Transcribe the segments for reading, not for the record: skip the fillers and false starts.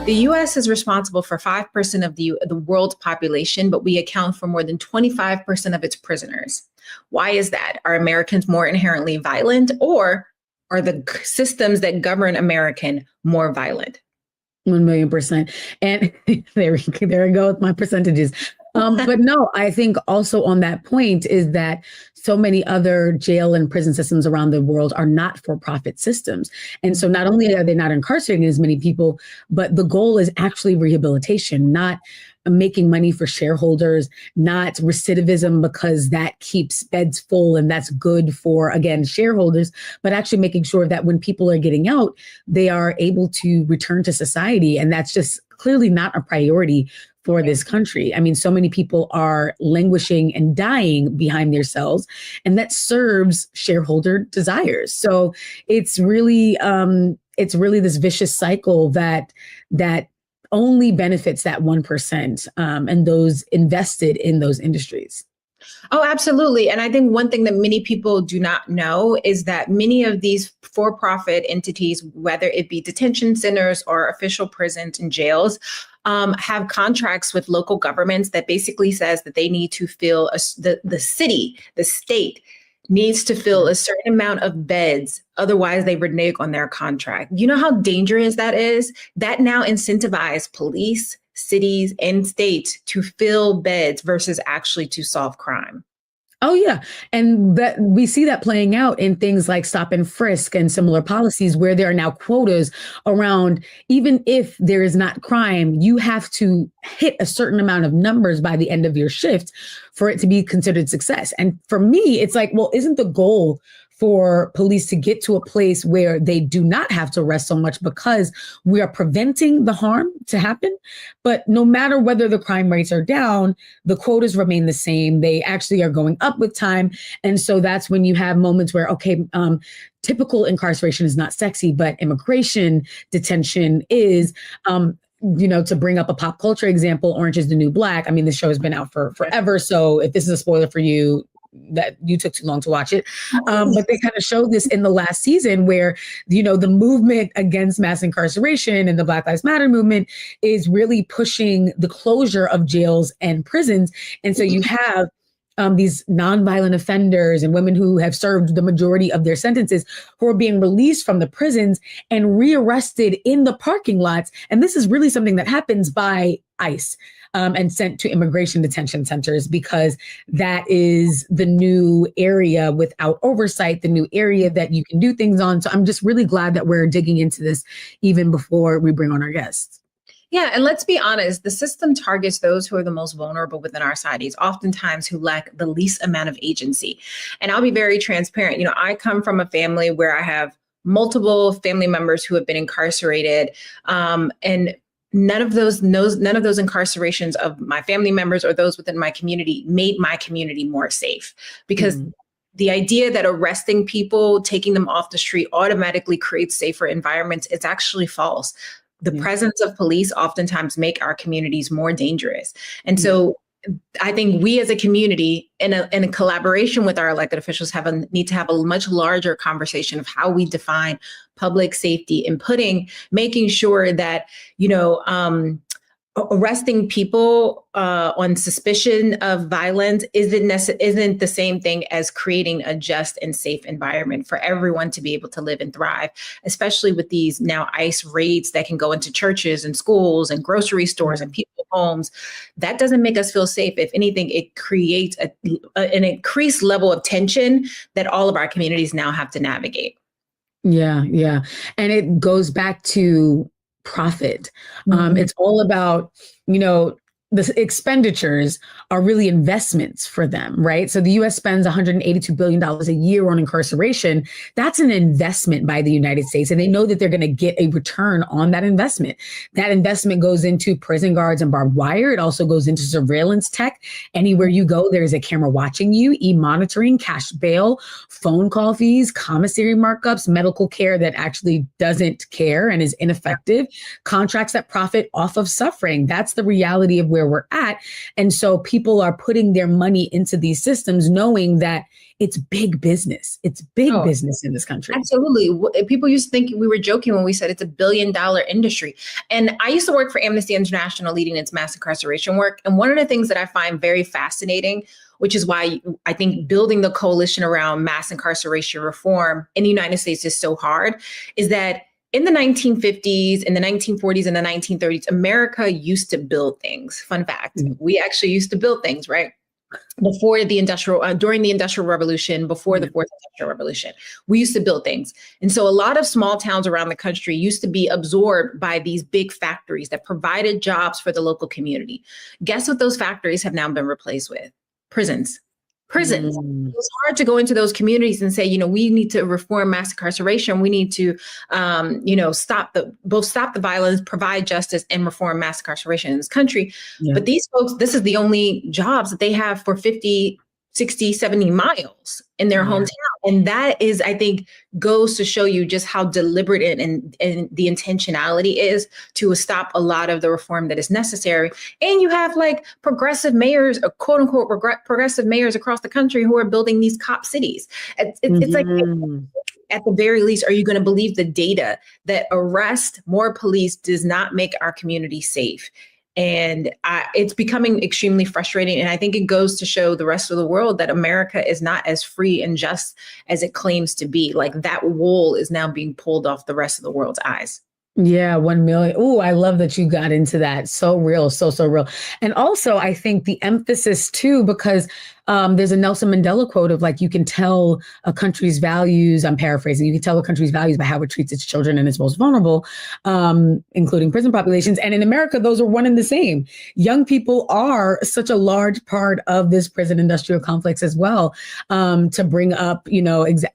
The US is responsible for 5% of the world's population, but we account for more than 25% of its prisoners. Why is that? Are Americans more inherently violent, or are the systems that govern American more violent? 1,000,000%. And there I go with my percentages. But no, I think also on that point is that so many other jail and prison systems around the world are not for-profit systems. And so not only are they not incarcerating as many people, but the goal is actually rehabilitation, not making money for shareholders, not recidivism because that keeps beds full and that's good for, again, shareholders, but actually making sure that when people are getting out, they are able to return to society. And that's just clearly not a priority for this country. I mean, so many people are languishing and dying behind their cells, and that serves shareholder desires. So it's really this vicious cycle that only benefits that 1% and those invested in those industries. Oh, absolutely. And I think one thing that many people do not know is that many of these for-profit entities, whether it be detention centers or official prisons and jails, have contracts with local governments that basically says that they need to fill the city, the state needs to fill a certain amount of beds. Otherwise, they renege on their contract. You know how dangerous that is? That now incentivizes police, cities, and states to fill beds versus actually to solve crime. Oh, yeah. And that we see that playing out in things like stop and frisk and similar policies where there are now quotas around, even if there is not crime, you have to hit a certain amount of numbers by the end of your shift for it to be considered success. And for me, it's like, well, isn't the goal for police to get to a place where they do not have to arrest so much because we are preventing the harm to happen? But no matter whether the crime rates are down, the quotas remain the same. They actually are going up with time. And so that's when you have moments where, okay, typical incarceration is not sexy, but immigration detention is. To bring up a pop culture example, Orange is the New Black. I mean, the show has been out for forever. So if this is a spoiler for you, that you took too long to watch it. But they kind of showed this in the last season where, the movement against mass incarceration and the Black Lives Matter movement is really pushing the closure of jails and prisons. And so you have these nonviolent offenders and women who have served the majority of their sentences who are being released from the prisons and rearrested in the parking lots. And this is really something that happens by ICE. And sent to immigration detention centers because that is the new area without oversight, the new area that you can do things on. So I'm just really glad that we're digging into this even before we bring on our guests. Yeah, and let's be honest, the system targets those who are the most vulnerable within our societies, oftentimes who lack the least amount of agency. And I'll be very transparent. I come from a family where I have multiple family members who have been incarcerated, and none of those incarcerations of my family members or those within my community made my community more safe, because the idea that arresting people, taking them off the street automatically creates safer environments, it's actually false. The presence of police oftentimes make our communities more dangerous. And so I think we as a community, in a collaboration with our elected officials, need to have a much larger conversation of how we define public safety and making sure that, arresting people on suspicion of violence isn't the same thing as creating a just and safe environment for everyone to be able to live and thrive, especially with these now ICE raids that can go into churches and schools and grocery stores and people's homes. That doesn't make us feel safe. If anything, it creates an increased level of tension that all of our communities now have to navigate. Yeah. And it goes back to profit. It's all about, the expenditures are really investments for them, right? So the U.S. spends $182 billion a year on incarceration. That's an investment by the United States. And they know that they're going to get a return on that investment. That investment goes into prison guards and barbed wire. It also goes into surveillance tech. Anywhere you go, there's a camera watching you, e-monitoring, cash bail, phone call fees, commissary markups, medical care that actually doesn't care and is ineffective, contracts that profit off of suffering. That's the reality of where where we're at. And so people are putting their money into these systems knowing that it's big business. It's big business in this country. Absolutely. People used to think we were joking when we said it's $1 billion industry. And I used to work for Amnesty International leading its mass incarceration work. And one of the things that I find very fascinating, which is why I think building the coalition around mass incarceration reform in the United States is so hard, is that in the 1950s, in the 1940s, and the 1930s, America used to build things. Fun fact, we actually used to build things, right? Before the during the Industrial Revolution, before the Fourth Industrial Revolution, we used to build things. And so a lot of small towns around the country used to be absorbed by these big factories that provided jobs for the local community. Guess what those factories have now been replaced with? Prisons. It's hard to go into those communities and say, we need to reform mass incarceration. We need to, stop the violence, provide justice, and reform mass incarceration in this country. Yeah. But these folks, this is the only jobs that they have for 50, 60, 70 miles in their hometown. And that is, I think, goes to show you just how deliberate and the intentionality is to stop a lot of the reform that is necessary. And you have like progressive mayors, quote unquote, progressive mayors across the country who are building these cop cities. It's like, at the very least, are you going to believe the data that arrest more police does not make our community safe? And it's becoming extremely frustrating. And I think it goes to show the rest of the world that America is not as free and just as it claims to be. Like that wool is now being pulled off the rest of the world's eyes. Yeah, 1 million. Oh, I love that you got into that. So real, so real. And also, I think the emphasis too, because there's a Nelson Mandela quote of like, you can tell a country's values, I'm paraphrasing, you can tell a country's values by how it treats its children and its most vulnerable, including prison populations. And in America, those are one and the same. Young people are such a large part of this prison industrial complex as well. To bring up,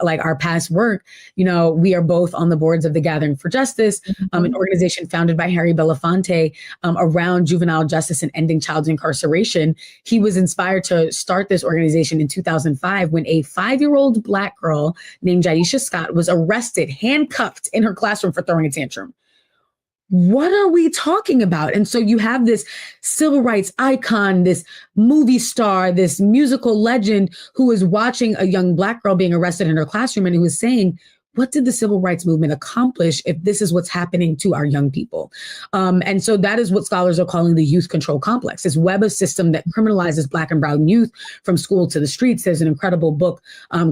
like our past work, we are both on the boards of the Gathering for Justice, an organization founded by Harry Belafonte around juvenile justice and ending child incarceration. He was inspired to start this organization in 2005 when a 5-year-old Black girl named Jaisha Scott was arrested, handcuffed in her classroom for throwing a tantrum. What are we talking about? And so you have this civil rights icon, this movie star, this musical legend who is watching a young Black girl being arrested in her classroom and who is saying, what did the civil rights movement accomplish if this is what's happening to our young people? And so that is what scholars are calling the youth control complex, this web of system that criminalizes Black and brown youth from school to the streets. There's an incredible book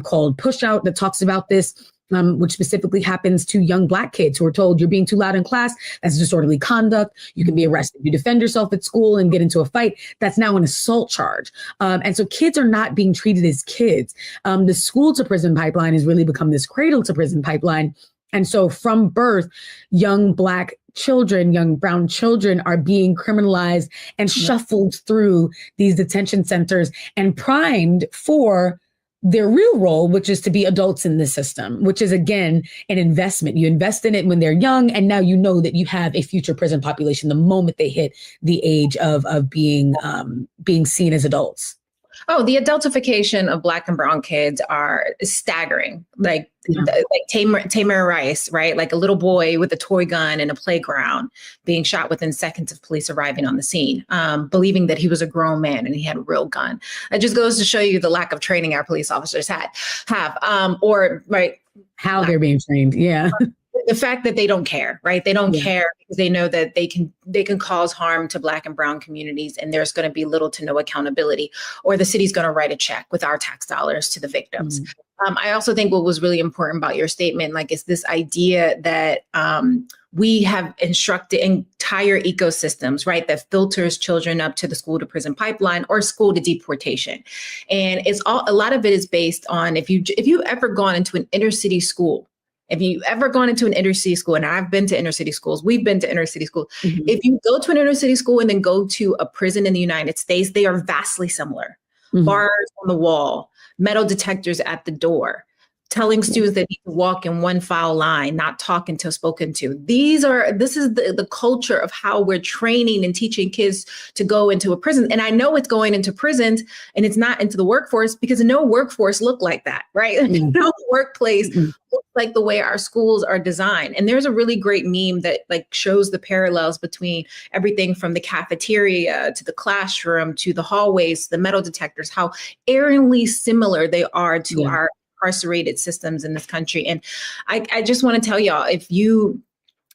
called Push Out that talks about this. Which specifically happens to young Black kids who are told you're being too loud in class. That's disorderly conduct. You can be arrested. You defend yourself at school and get into a fight. That's now an assault charge. And so kids are not being treated as kids. The school to prison pipeline has really become this cradle to prison pipeline. And so from birth, young Black children, young brown children are being criminalized and shuffled through these detention centers and primed for their real role, which is to be adults in the system, which is, again, an investment. You invest in it when they're young, and now you know that you have a future prison population the moment they hit the age of being seen as adults. Oh, the adultification of Black and brown kids are staggering. Like Tamir Rice, right? Like a little boy with a toy gun in a playground being shot within seconds of police arriving on the scene, believing that he was a grown man and he had a real gun. It just goes to show you the lack of training our police officers have, how they're being trained. Yeah. The fact that they don't care, right? They don't care because they know that they can cause harm to Black and brown communities, and there's going to be little to no accountability, or the city's going to write a check with our tax dollars to the victims. I also think what was really important about your statement, is this idea that we have instructed entire ecosystems, right, that filters children up to the school to prison pipeline or school to deportation. And a lot of it is based on if you ever gone into an inner city school. If you've ever gone into an inner city school, and I've been to inner city schools, we've been to inner city schools. If you go to an inner city school and then go to a prison in the United States, they are vastly similar. Bars on the wall, metal detectors at the door, telling students they need to walk in one file line, not talk until spoken to. This is the culture of how we're training and teaching kids to go into a prison. And I know it's going into prisons and it's not into the workforce, because no workforce look like that, right? Mm-hmm. No workplace looks like the way our schools are designed. And there's a really great meme that like shows the parallels between everything from the cafeteria to the classroom to the hallways, the metal detectors, how eerily similar they are to our incarcerated systems in this country. And I just want to tell y'all,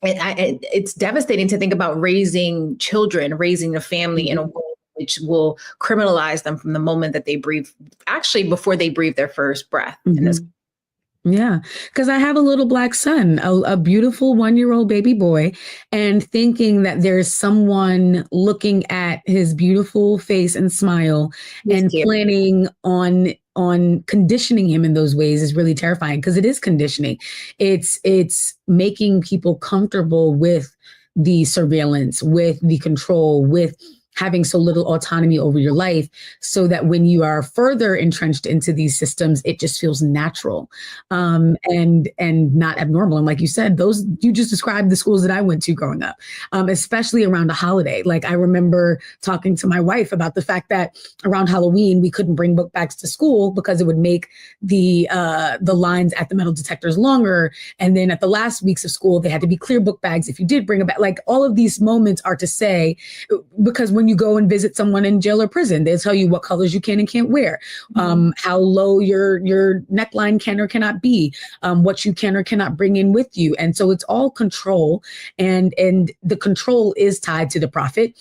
it's devastating to think about raising children, raising a family in a world which will criminalize them from the moment that they breathe, actually before they breathe their first breath in this. Yeah, because I have a little Black son, a beautiful 1-year-old baby boy, and thinking that there's someone looking at his beautiful face and smile and planning on conditioning him in those ways is really terrifying, because it is conditioning. It's making people comfortable with the surveillance, with the control, with having so little autonomy over your life, so that when you are further entrenched into these systems, it just feels natural and not abnormal. And like you said, you just described the schools that I went to growing up, especially around a holiday. Like I remember talking to my wife about the fact that around Halloween, we couldn't bring book bags to school because it would make the lines at the metal detectors longer. And then at the last weeks of school, they had to be clear book bags if you did bring a bag. Like all of these moments are to say, because when you go and visit someone in jail or prison, they'll tell you what colors you can and can't wear, how low your neckline can or cannot be, what you can or cannot bring in with you. And so it's all control, and the control is tied to the profit,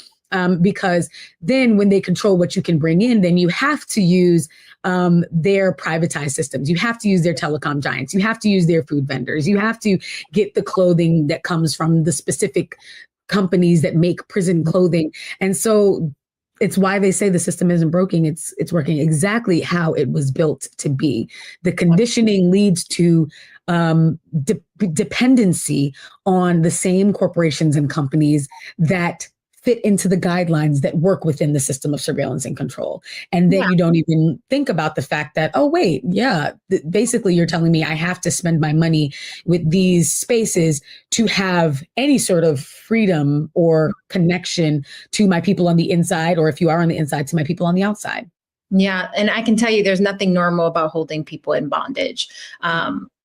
because then when they control what you can bring in, then you have to use their privatized systems. You have to use their telecom giants. You have to use their food vendors. You have to get the clothing that comes from the specific companies that make prison clothing. And so it's why they say the system isn't broken. It's working exactly how it was built to be. The conditioning leads to dependency on the same corporations and companies that fit into the guidelines that work within the system of surveillance and control. And then you don't even think about the fact that, oh, wait, basically you're telling me I have to spend my money with these spaces to have any sort of freedom or connection to my people on the inside, or if you are on the inside, to my people on the outside. Yeah. And I can tell you there's nothing normal about holding people in bondage.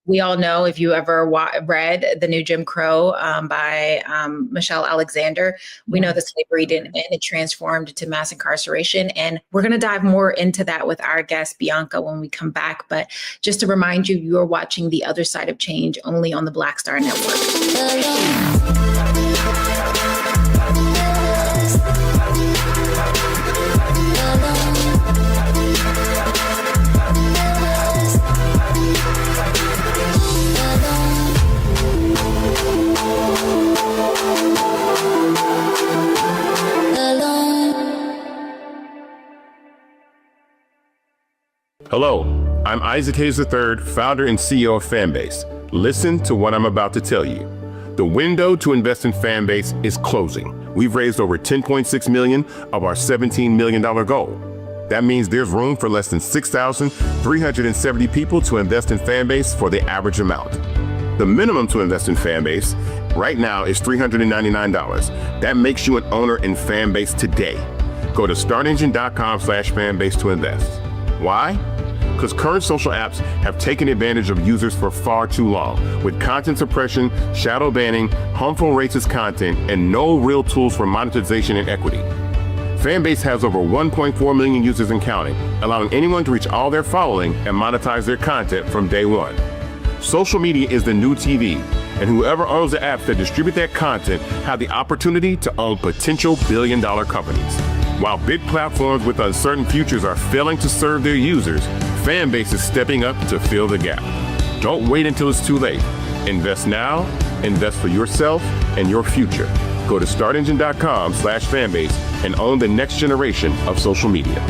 We all know, if you ever read The New Jim Crow by Michelle Alexander, we know that slavery didn't end, it transformed to mass incarceration. And we're going to dive more into that with our guest, Bianca, when we come back. But just to remind you, you're watching The Other Side of Change only on the Black Star Network. Hello, I'm Isaac Hayes III, founder and CEO of Fanbase. Listen to what I'm about to tell you. The window to invest in Fanbase is closing. We've raised over $10.6 million of our $17 million goal. That means there's room for less than 6,370 people to invest in Fanbase for the average amount. The minimum to invest in Fanbase right now is $399. That makes you an owner in Fanbase today. Go to startengine.com/fanbase to invest. Why? Because current social apps have taken advantage of users for far too long, with content suppression, shadow banning, harmful racist content, and no real tools for monetization and equity. Fanbase has over 1.4 million users and counting, allowing anyone to reach all their following and monetize their content from day one. Social media is the new TV, and whoever owns the apps that distribute that content have the opportunity to own potential billion-dollar companies. While big platforms with uncertain futures are failing to serve their users, Fanbase is stepping up to fill the gap. Don't wait until it's too late. Invest now, invest for yourself and your future. Go to startengine.com/fanbase and own the next generation of social media.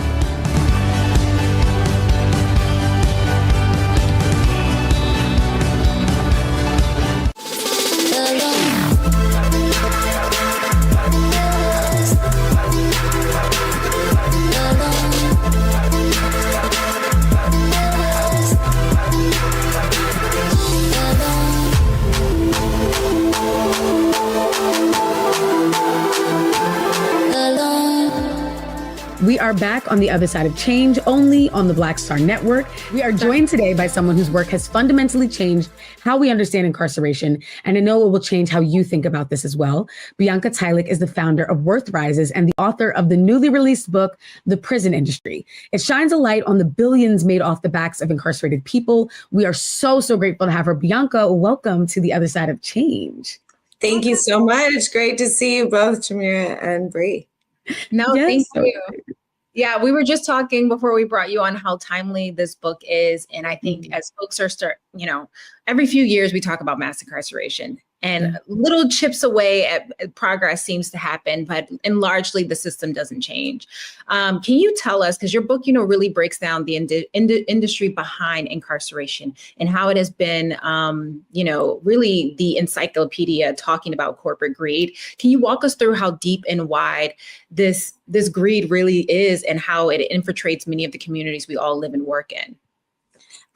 We are back on the other side of change, only on the Black Star Network. We are joined today by someone whose work has fundamentally changed how we understand incarceration, and I know it will change how you think about this as well. Bianca Tylik is the founder of Worth Rises and the author of the newly released book, The Prison Industry. It shines a light on the billions made off the backs of incarcerated people. We are so grateful to have her. Bianca, welcome to the other side of change. Thank you so much. It's great to see you both, Tamira and Bree. No, Yes, thank you. Yeah, we were just talking before we brought you on how timely this book is. And I think as folks are every few years we talk about mass incarceration and little chips away at progress seems to happen, but largely the system doesn't change. Can you tell us, because your book, really breaks down the industry behind incarceration and how it has been, really the encyclopedia talking about corporate greed. Can you walk us through how deep and wide this greed really is and how it infiltrates many of the communities we all live and work in?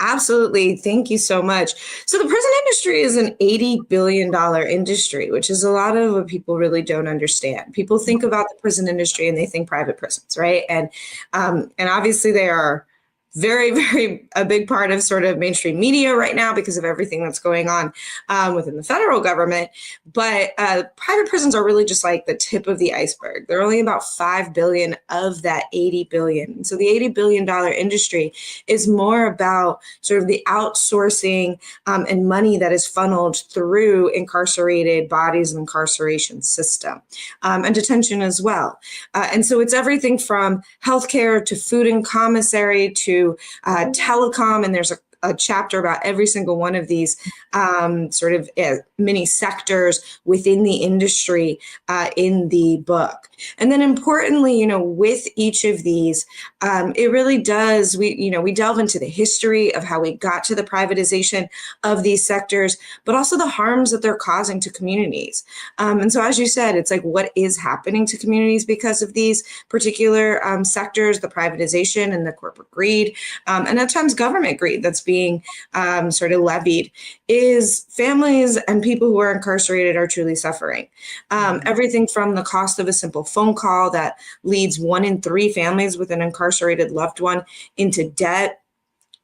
Absolutely. Thank you so much. So the prison industry is an $80 billion industry, which is a lot of what people really don't understand. People think about the prison industry and they think private prisons, right? And obviously they are very, very a big part of sort of mainstream media right now because of everything that's going on within the federal government. But private prisons are really just like the tip of the iceberg. They're only about 5 billion of that 80 billion. So the $80 billion industry is more about sort of the outsourcing and money that is funneled through incarcerated bodies and incarceration system and detention as well. And so it's everything from healthcare to food and commissary to telecom, and there's a chapter about every single one of these sort of mini sectors within the industry in the book. And then importantly, with each of these, it really does, we delve into the history of how we got to the privatization of these sectors, but also the harms that they're causing to communities. And so as you said, it's like what is happening to communities because of these particular sectors, the privatization and the corporate greed, and at times government greed that's being sort of levied, is families and people who are incarcerated are truly suffering. Everything from the cost of a simple phone call that leads 1 in 3 families with an incarcerated loved one into debt,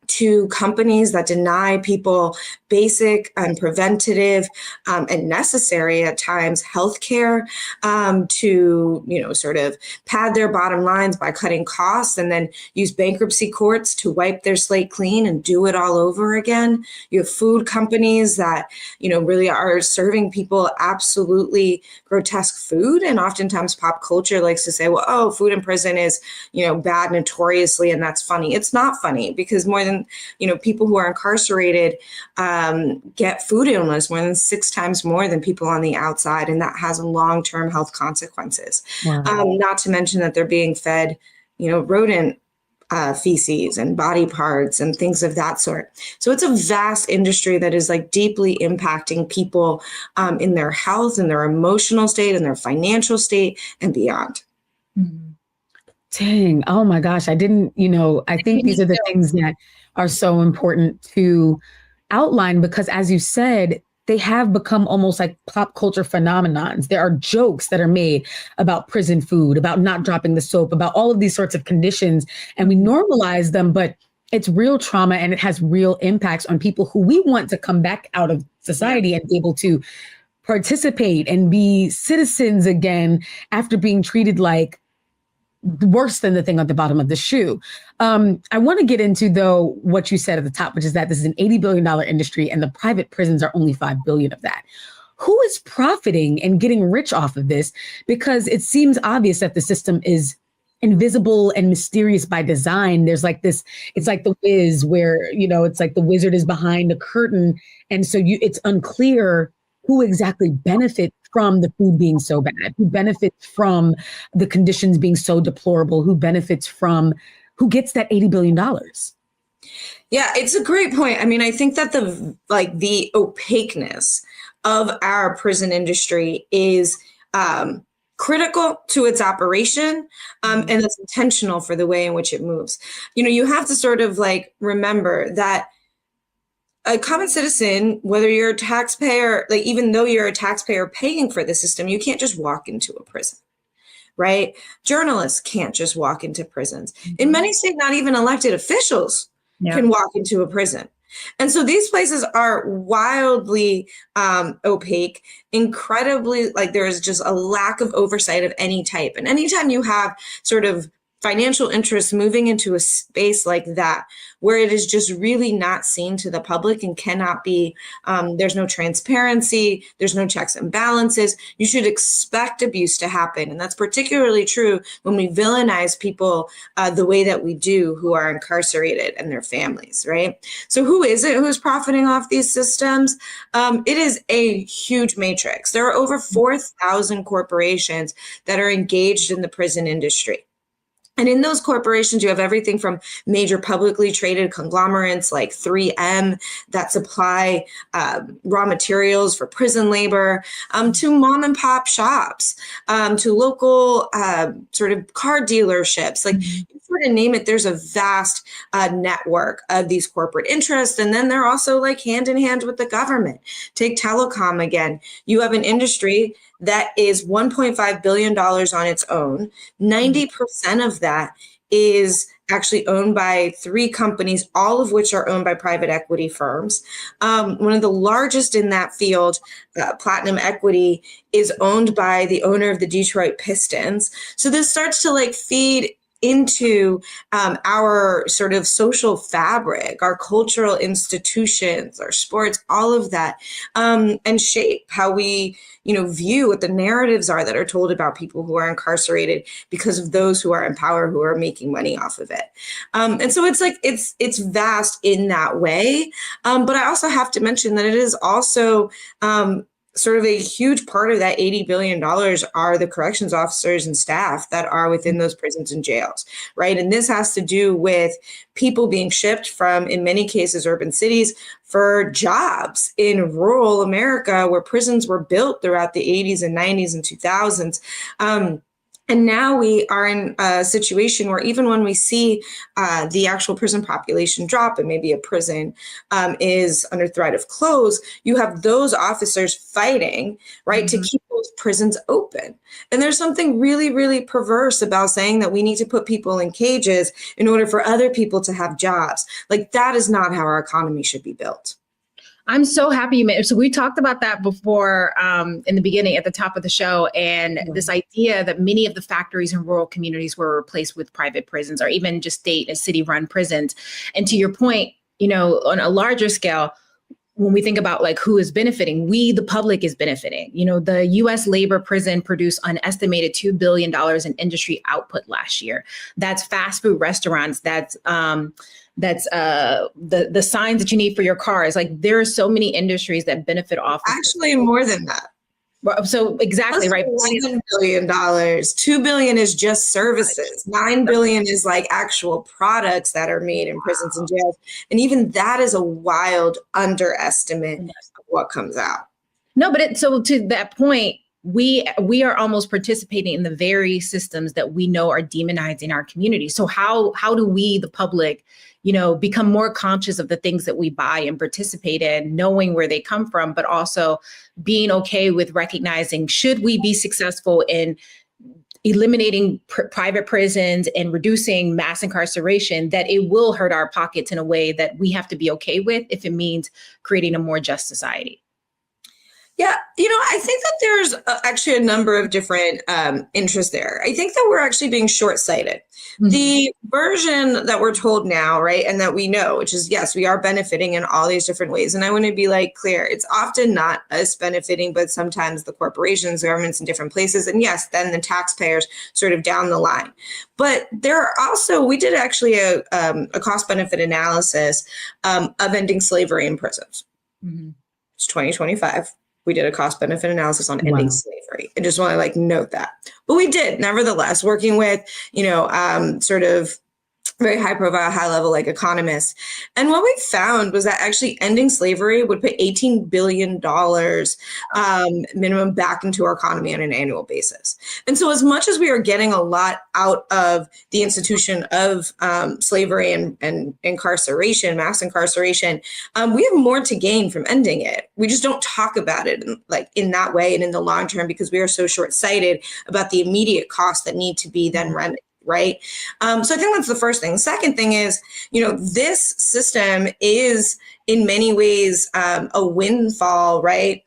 to companies that deny people basic and preventative and necessary at times healthcare, to sort of pad their bottom lines by cutting costs and then use bankruptcy courts to wipe their slate clean and do it all over again. You have food companies that really are serving people absolutely grotesque food, and oftentimes pop culture likes to say, well, food in prison is bad notoriously, and that's funny. It's not funny, because more than people who are incarcerated get food illness more than 6 times more than people on the outside, and that has long-term health consequences. Wow. Not to mention that they're being fed, rodent feces and body parts and things of that sort. So it's a vast industry that is like deeply impacting people in their health and their emotional state and their financial state and beyond. Mm-hmm. Dang. Oh my gosh. I didn't, I think these are the things that are so important to outline, because as you said, they have become almost like pop culture phenomenons. There are jokes that are made about prison food, about not dropping the soap, about all of these sorts of conditions, and we normalize them, but it's real trauma and it has real impacts on people who we want to come back out of society and be able to participate and be citizens again after being treated like worse than the thing at the bottom of the shoe. I want to get into, though, what you said at the top, which is that this is an $80 billion industry and the private prisons are only $5 billion of that. Who is profiting and getting rich off of this? Because it seems obvious that the system is invisible and mysterious by design. There's like this, it's like the Wiz where, it's like the wizard is behind the curtain. And so it's unclear who exactly benefits from the food being so bad, who benefits from the conditions being so deplorable, who gets that $80 billion. Yeah, it's a great point. I mean, I think that the opaqueness of our prison industry is critical to its operation, and it's intentional for the way in which it moves. You have to sort of remember that a common citizen, whether you're a taxpayer, even though you're a taxpayer paying for the system, you can't just walk into a prison. right? Journalists can't just walk into prisons. In many states, not even elected officials can walk into a prison. And so these places are wildly opaque, incredibly, like there is just a lack of oversight of any type. And anytime you have sort of financial interests moving into a space like that, where it is just really not seen to the public and cannot be, there's no transparency, there's no checks and balances, you should expect abuse to happen. And that's particularly true when we villainize people the way that we do who are incarcerated and their families, right? So who is it who's profiting off these systems? It is a huge matrix. There are over 4,000 corporations that are engaged in the prison industry. And in those corporations, you have everything from major publicly traded conglomerates like 3M that supply raw materials for prison labor, to mom and pop shops, to local sort of car dealerships. Like, you sort of name it, there's a vast network of these corporate interests. And then they're also like hand in hand with the government. Take telecom again. You have an industry that is $1.5 billion on its own. 90% of that is actually owned by 3 companies, all of which are owned by private equity firms. One of the largest in that field, Platinum Equity, is owned by the owner of the Detroit Pistons. So this starts to like feed into our sort of social fabric, our cultural institutions, our sports, all of that, and shape how we, view what the narratives are that are told about people who are incarcerated because of those who are in power, who are making money off of it. And so it's like, it's vast in that way. But I also have to mention that it is also, sort of a huge part of that $80 billion are the corrections officers and staff that are within those prisons and jails, right? And this has to do with people being shipped from, in many cases, urban cities for jobs in rural America where prisons were built throughout the 80s and 90s and 2000s. And now we are in a situation where even when we see the actual prison population drop and maybe a prison is under threat of close, you have those officers fighting, right, to keep those prisons open. And there's something really, really perverse about saying that we need to put people in cages in order for other people to have jobs. Like, that is not how our economy should be built. I'm so happy you made it. So we talked about that before in the beginning at the top of the show, and this idea that many of the factories in rural communities were replaced with private prisons or even just state and city run prisons. And to your point, on a larger scale, when we think about like who is benefiting, we, the public, is benefiting. The U.S. labor prison produced an estimated $2 billion in industry output last year. That's fast food restaurants. That's the signs that you need for your cars. Like, there are so many industries that benefit off. Actually, more than that. So exactly, right. $7 billion. $2 billion is just services. $9 billion is like actual products that are made in prisons and jails. And even that is a wild underestimate of what comes out. No, but so to that point, we are almost participating in the very systems that we know are demonizing our community. So how do we, the public, become more conscious of the things that we buy and participate in, knowing where they come from, but also being okay with recognizing, should we be successful in eliminating private prisons and reducing mass incarceration, that it will hurt our pockets in a way that we have to be okay with if it means creating a more just society? Yeah, I think that there's actually a number of different interests there. I think that we're actually being short-sighted. Mm-hmm. The version that we're told now, right, and that we know, which is, yes, we are benefiting in all these different ways. And I want to be clear, it's often not us benefiting, but sometimes the corporations, governments in different places, and yes, then the taxpayers sort of down the line. But there are also, we did actually a cost-benefit analysis of ending slavery in prisons. Mm-hmm. It's 2025. We did a cost benefit analysis on ending slavery. I just want to note that. But we did, nevertheless, working with, sort of very high profile, high level, like economists. And what we found was that actually ending slavery would put $18 billion minimum back into our economy on an annual basis. And so as much as we are getting a lot out of the institution of slavery and incarceration, mass incarceration, we have more to gain from ending it. We just don't talk about it in that way and in the long term, because we are so short-sighted about the immediate costs that need to be then remedied. Right. So I think that's the first thing. The second thing is, this system is in many ways a windfall, right,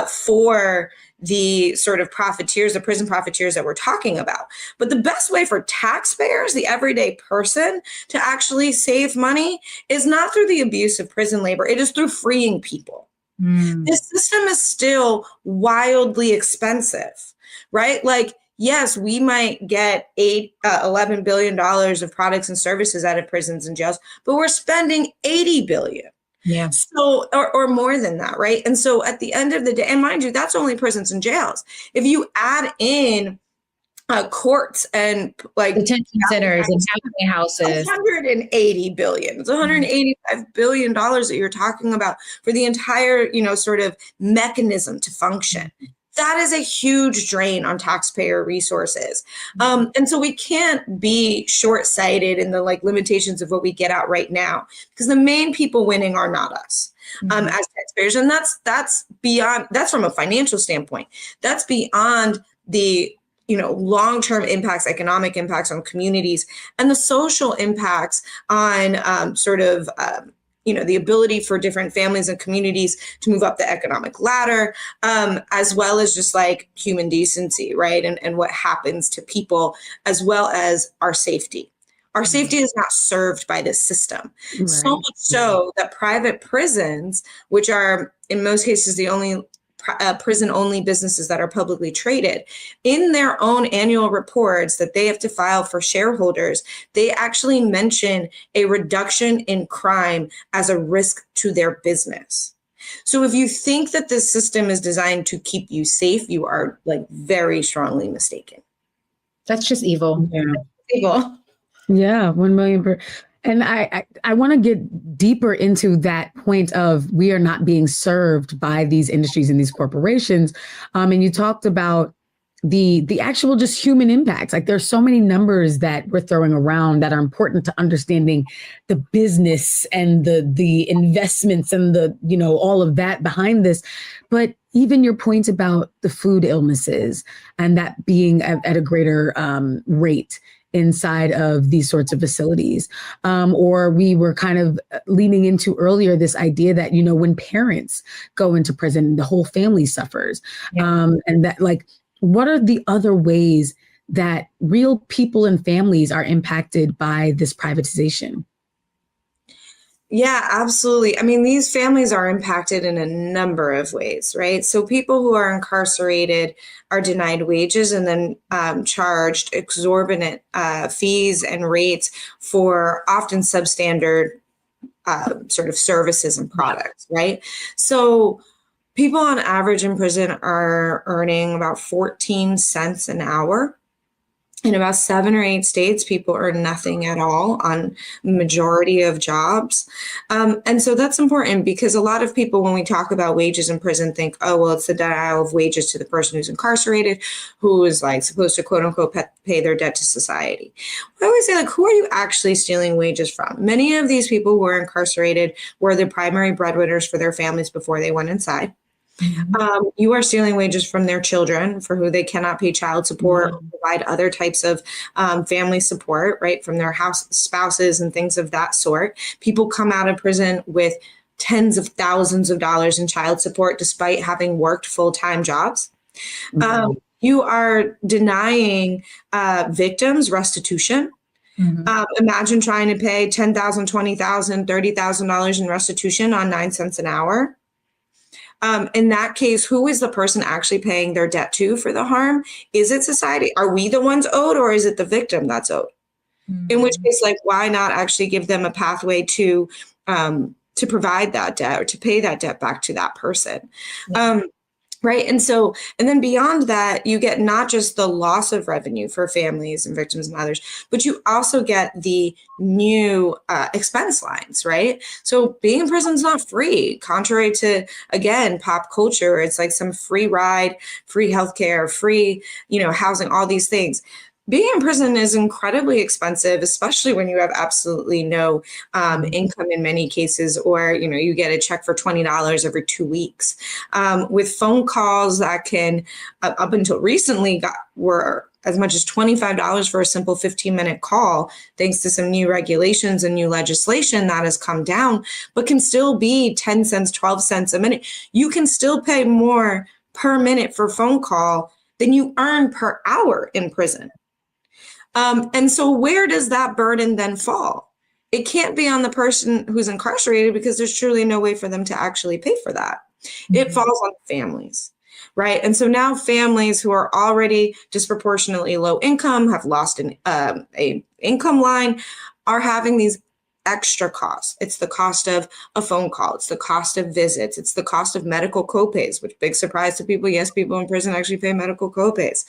for the sort of profiteers, the prison profiteers that we're talking about. But the best way for taxpayers, the everyday person, to actually save money is not through the abuse of prison labor. It is through freeing people. This system is still wildly expensive, right? Like, yes, we might get $11 billion of products and services out of prisons and jails, but we're spending $80 billion. Yeah. So, or more than that, right? And so at the end of the day, and mind you, that's only prisons and jails. If you add in courts and like detention centers and halfway houses, $180 billion. It's $185 billion that you're talking about for the entire, sort of mechanism to function. That is a huge drain on taxpayer resources. And so we can't be short-sighted in the limitations of what we get out right now, because the main people winning are not us as taxpayers. And that's beyond, that's from a financial standpoint. That's beyond the long-term impacts, economic impacts on communities, and the social impacts on the ability for different families and communities to move up the economic ladder, as well as just human decency, right? And what happens to people, as well as our safety. Our safety is not served by this system. Right. So much so that private prisons, which are in most cases the only prison-only businesses that are publicly traded, in their own annual reports that they have to file for shareholders, they actually mention a reduction in crime as a risk to their business. So if you think that this system is designed to keep you safe, you are very strongly mistaken. That's just evil. Yeah. Evil. Yeah, 1 million per. And I want to get deeper into that point of we are not being served by these industries and these corporations. And you talked about the actual just human impacts. There's so many numbers that we're throwing around that are important to understanding the business and the investments and all of that behind this. But even your point about the food illnesses and that being at a greater rate inside of these sorts of facilities. Or we were kind of leaning into earlier this idea that, when parents go into prison, the whole family suffers. Yeah. And that what are the other ways that real people and families are impacted by this privatization? Yeah, absolutely. I mean, these families are impacted in a number of ways, right? So people who are incarcerated are denied wages and then charged exorbitant fees and rates for often substandard sort of services and products, right? So people on average in prison are earning about 14 cents an hour. In about 7 or 8 states, people earn nothing at all on majority of jobs. And so that's important because a lot of people, when we talk about wages in prison, think, oh, well, it's the denial of wages to the person who's incarcerated, who is supposed to quote unquote pay their debt to society. I always say, who are you actually stealing wages from? Many of these people who are incarcerated were the primary breadwinners for their families before they went inside. You are stealing wages from their children for who they cannot pay child support or provide other types of family support, right, from their spouses and things of that sort. People come out of prison with tens of thousands of dollars in child support despite having worked full-time jobs. You are denying victims restitution. Imagine trying to pay $10,000, $20,000, $30,000 in restitution on 9 cents an hour. In that case, who is the person actually paying their debt to for the harm? Is it society? Are we the ones owed, or is it the victim that's owed? In which case, why not actually give them a pathway to provide that debt or to pay that debt back to that person? Right. And then beyond that, you get not just the loss of revenue for families and victims and others, but you also get the new expense lines, right? So being in prison is not free, contrary to, again, pop culture. It's like some free ride, free healthcare, free, housing, all these things. Being in prison is incredibly expensive, especially when you have absolutely no income in many cases, or you get a check for $20 every 2 weeks. With phone calls that can, up until recently, were as much as $25 for a simple 15-minute call, thanks to some new regulations and new legislation that has come down, but can still be 10 cents, 12 cents a minute. You can still pay more per minute for phone call than you earn per hour in prison. And so where does that burden then fall? It can't be on the person who's incarcerated, because there's truly no way for them to actually pay for that. Mm-hmm. It falls on families, right? And so now families who are already disproportionately low income, have lost a income line, are having these extra costs. It's the cost of a phone call. It's the cost of visits. It's the cost of medical copays, which, big surprise to people. Yes, people in prison actually pay medical copays.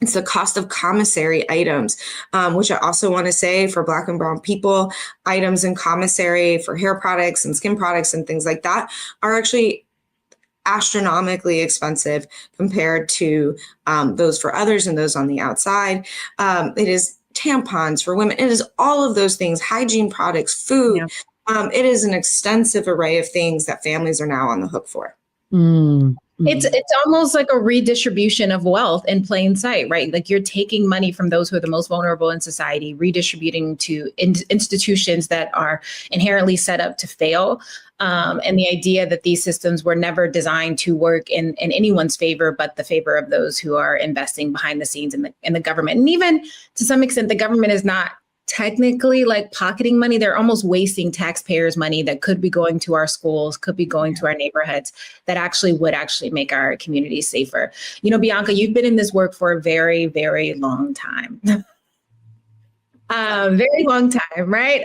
It's the cost of commissary items, which I also want to say, for Black and brown people, items in commissary for hair products and skin products and things like that are actually astronomically expensive compared to those for others and those on the outside. It is tampons for women. It is all of those things, hygiene products, food. Yeah. It is an extensive array of things that families are now on the hook for. Mm. It's almost like a redistribution of wealth in plain sight, right? Like, you're taking money from those who are the most vulnerable in society, redistributing to institutions that are inherently set up to fail. And the idea that these systems were never designed to work in anyone's favor, but the favor of those who are investing behind the scenes in the government. And even to some extent, the government is not technically like pocketing money. They're almost wasting taxpayers' money that could be going to our schools, could be going to our neighborhoods, that would make our communities safer. Bianca, you've been in this work for a very, very long time. Very long time, right?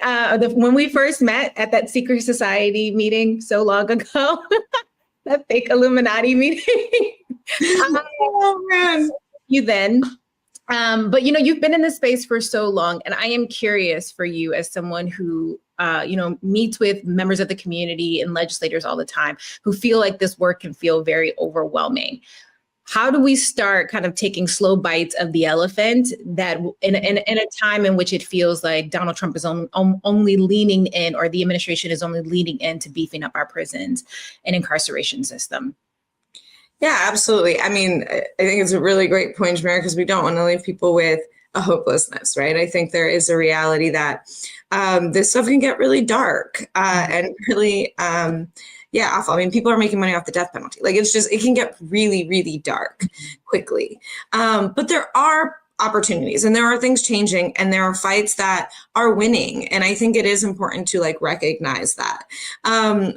When we first met at that secret society meeting so long ago, that fake Illuminati meeting. Oh man. You then. But you've been in this space for so long, and I am curious for you, as someone who meets with members of the community and legislators all the time, who feel like this work can feel very overwhelming. How do we start kind of taking slow bites of the elephant, that in a time in which it feels like Donald Trump is only leaning in, or the administration is only leaning into beefing up our prisons and incarceration system? Yeah, absolutely. I mean, I think it's a really great point, Jamera, because we don't want to leave people with a hopelessness, right? I think there is a reality that this stuff can get really dark and really, awful. I mean, people are making money off the death penalty. Like, it can get really, really dark quickly. But there are opportunities, and there are things changing, and there are fights that are winning. And I think it is important to recognize that.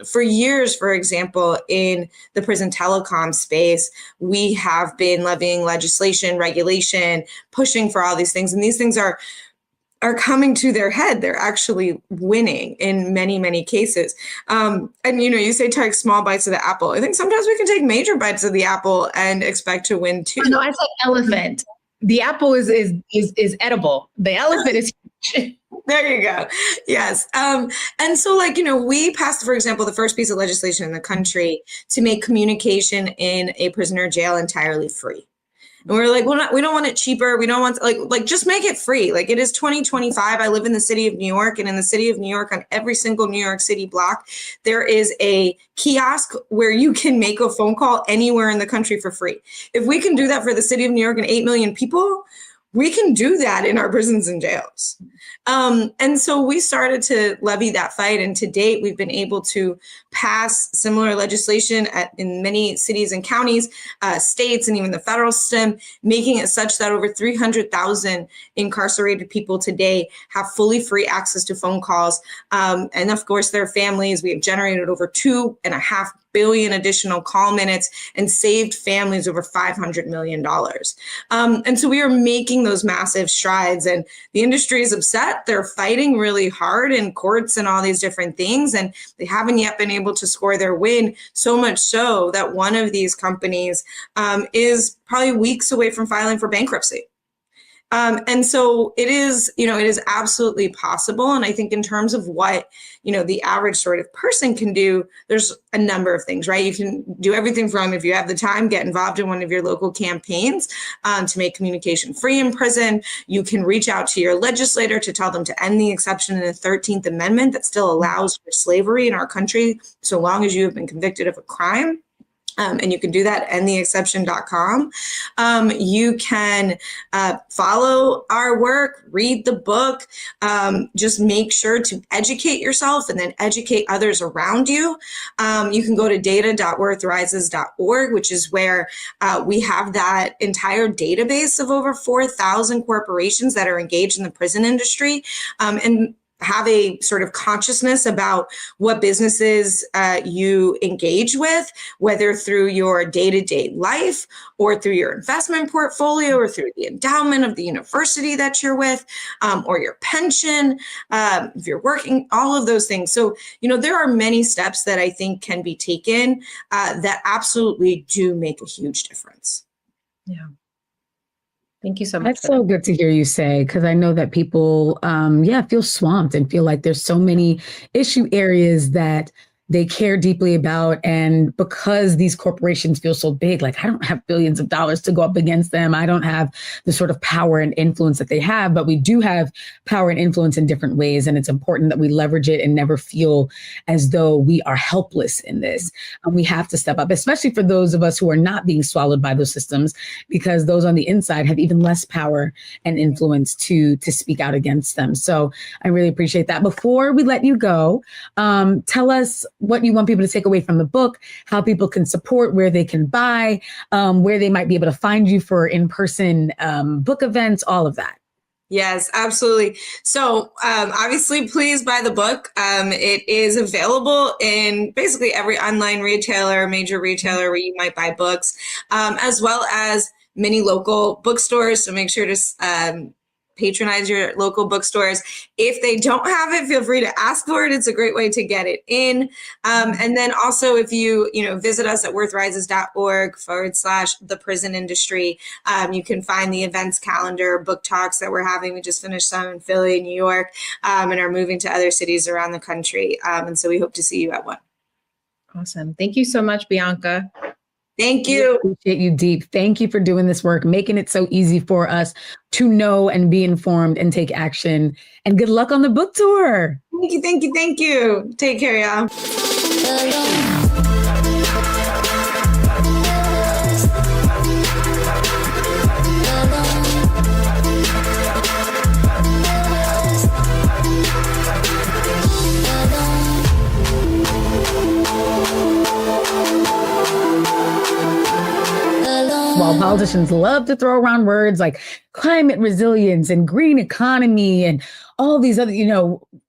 For years, for example, in the prison telecom space, we have been levying legislation, regulation, pushing for all these things. And these things are coming to their head. They're actually winning in many, many cases. And you say take small bites of the apple. I think sometimes we can take major bites of the apple and expect to win too. No, I said elephant. The apple is edible. The elephant is huge. There you go. Yes. And so we passed, for example, the first piece of legislation in the country to make communication in a prisoner jail entirely free. And we're like, we don't want it cheaper. We don't want just make it free. It is 2025. I live in the city of New York, and in the city of New York, on every single New York City block, there is a kiosk where you can make a phone call anywhere in the country for free. If we can do that for the city of New York and 8 million people, we can do that in our prisons and jails. And so we started to levy that fight. And to date, we've been able to pass similar legislation in many cities and counties, states, and even the federal system, making it such that over 300,000 incarcerated people today have fully free access to phone calls. And of course, their families. We have generated over 2.5 billion additional call minutes and saved families over $500 million. And so we are making those massive strides, and the industry is obsessed upset. They're fighting really hard in courts and all these different things, and they haven't yet been able to score their win, so much so that one of these companies is probably weeks away from filing for bankruptcy. And so it is absolutely possible. And I think in terms of what, the average sort of person can do, there's a number of things, right? You can do everything from, if you have the time, get involved in one of your local campaigns to make communication free in prison. You can reach out to your legislator to tell them to end the exception in the 13th Amendment that still allows for slavery in our country, so long as you have been convicted of a crime. And you can do that at endtheexception.com. You can follow our work, read the book, just make sure to educate yourself and then educate others around you. You can go to data.worthrises.org, which is where we have that entire database of over 4,000 corporations that are engaged in the prison industry. And have a sort of consciousness about what businesses you engage with, whether through your day-to-day life or through your investment portfolio or through the endowment of the university that you're with, or your pension, if you're working, all of those things. So, there are many steps that I think can be taken that absolutely do make a huge difference. Yeah. Thank you so much. That's so good to hear you say, because I know that people, feel swamped and feel like there's so many issue areas that they care deeply about. And because these corporations feel so big, like I don't have billions of dollars to go up against them. I don't have the sort of power and influence that they have, but we do have power and influence in different ways. And it's important that we leverage it and never feel as though we are helpless in this. And we have to step up, especially for those of us who are not being swallowed by those systems, because those on the inside have even less power and influence to speak out against them. So I really appreciate that. Before we let you go, tell us what you want people to take away from the book, how people can support, where they can buy, where they might be able to find you for in-person book events, all of that. Yes, absolutely. So obviously, please buy the book. It is available in basically every online retailer, major retailer where you might buy books, as well as many local bookstores. So make sure to patronize your local bookstores. If they don't have it, feel free to ask for it. It's a great way to get it in. And then also, if you visit us at worthrises.org/the prison industry, you can find the events calendar, book talks that we're having. We just finished some in Philly, New York, and are moving to other cities around the country. And so we hope to see you at one. Awesome. Thank you so much, Bianca. Thank you. We appreciate you deep. Thank you for doing this work, making it so easy for us to know and be informed and take action. And good luck on the book tour. Thank you. Thank you. Thank you. Take care, y'all. While politicians love to throw around words like climate resilience and green economy and all these other,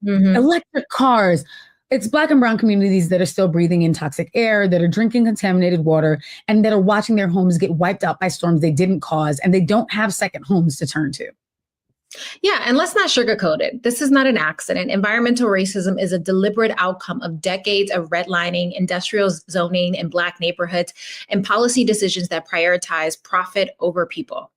electric cars, it's Black and brown communities that are still breathing in toxic air, that are drinking contaminated water, and that are watching their homes get wiped out by storms they didn't cause, and they don't have second homes to turn to. Yeah, and let's not sugarcoat it. This is not an accident. Environmental racism is a deliberate outcome of decades of redlining, industrial zoning in Black neighborhoods, and policy decisions that prioritize profit over people.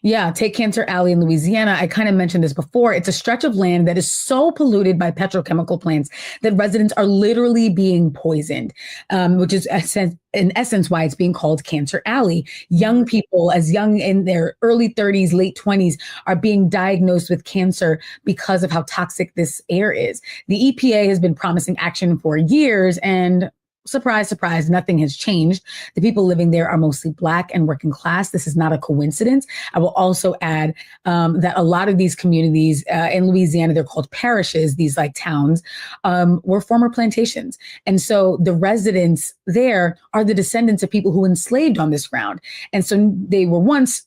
Yeah, take Cancer Alley in Louisiana. I kind of mentioned this before. It's a stretch of land that is so polluted by petrochemical plants that residents are literally being poisoned, which is in essence why it's being called Cancer Alley. Young people, as young in their early 30s, late 20s, are being diagnosed with cancer because of how toxic this air is. The EPA has been promising action for years, and surprise, surprise, nothing has changed. The people living there are mostly Black and working class. This is not a coincidence. I will also add that a lot of these communities in Louisiana, they're called parishes, these like towns, were former plantations. And so the residents there are the descendants of people who enslaved on this ground. And so they were once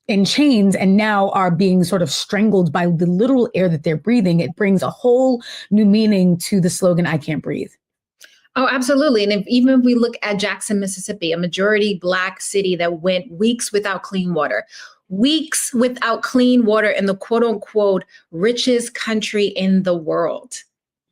in chains and now are being sort of strangled by the literal air that they're breathing. It brings a whole new meaning to the slogan, I can't breathe. Oh, absolutely. And even if we look at Jackson, Mississippi, a majority Black city that went weeks without clean water, weeks without clean water in the quote unquote richest country in the world,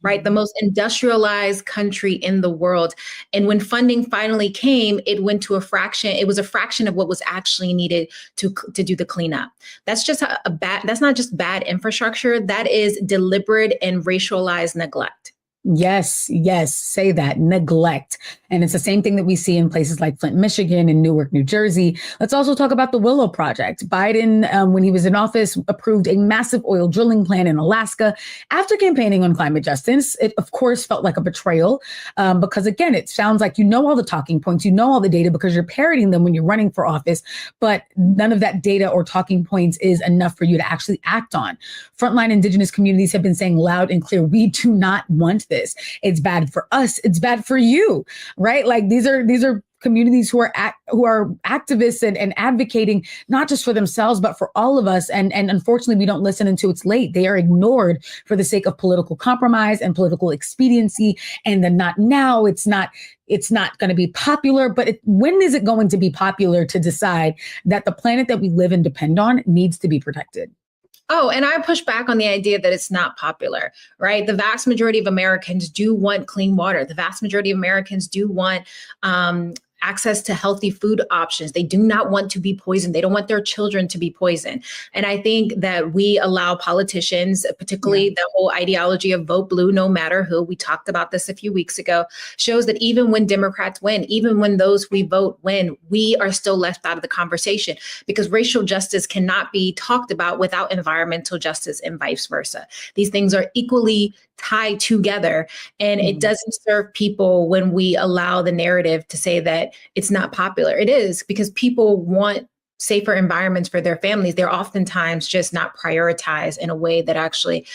right? The most industrialized country in the world. And when funding finally came, it went to a fraction. It was a fraction of what was actually needed to do the cleanup. That's just that's not just bad infrastructure. That is deliberate and racialized neglect. Yes, say that, neglect. And it's the same thing that we see in places like Flint, Michigan, and Newark, New Jersey. Let's also talk about the Willow Project. Biden, when he was in office, approved a massive oil drilling plan in Alaska. After campaigning on climate justice, it of course felt like a betrayal because again, it sounds like you know all the talking points, you know all the data because you're parroting them when you're running for office, but none of that data or talking points is enough for you to actually act on. Frontline Indigenous communities have been saying loud and clear, we do not want this. It's bad for us. It's bad for you, right? Like these are communities who are activists and advocating not just for themselves, but for all of us. And unfortunately, we don't listen until it's late. They are ignored for the sake of political compromise and political expediency. And then not now, it's not going to be popular, but when is it going to be popular to decide that the planet that we live and depend on needs to be protected? Oh, and I push back on the idea that it's not popular, right? The vast majority of Americans do want clean water. The vast majority of Americans do want access to healthy food options. They do not want to be poisoned. They don't want their children to be poisoned. And I think that we allow politicians, particularly the whole ideology of vote blue, no matter who, we talked about this a few weeks ago, shows that even when Democrats win, even when those we vote win, we are still left out of the conversation because racial justice cannot be talked about without environmental justice and vice versa. These things are equally tied together. And it doesn't serve people when we allow the narrative to say that it's not popular. It is, because people want safer environments for their families. They're oftentimes just not prioritized in a way that actually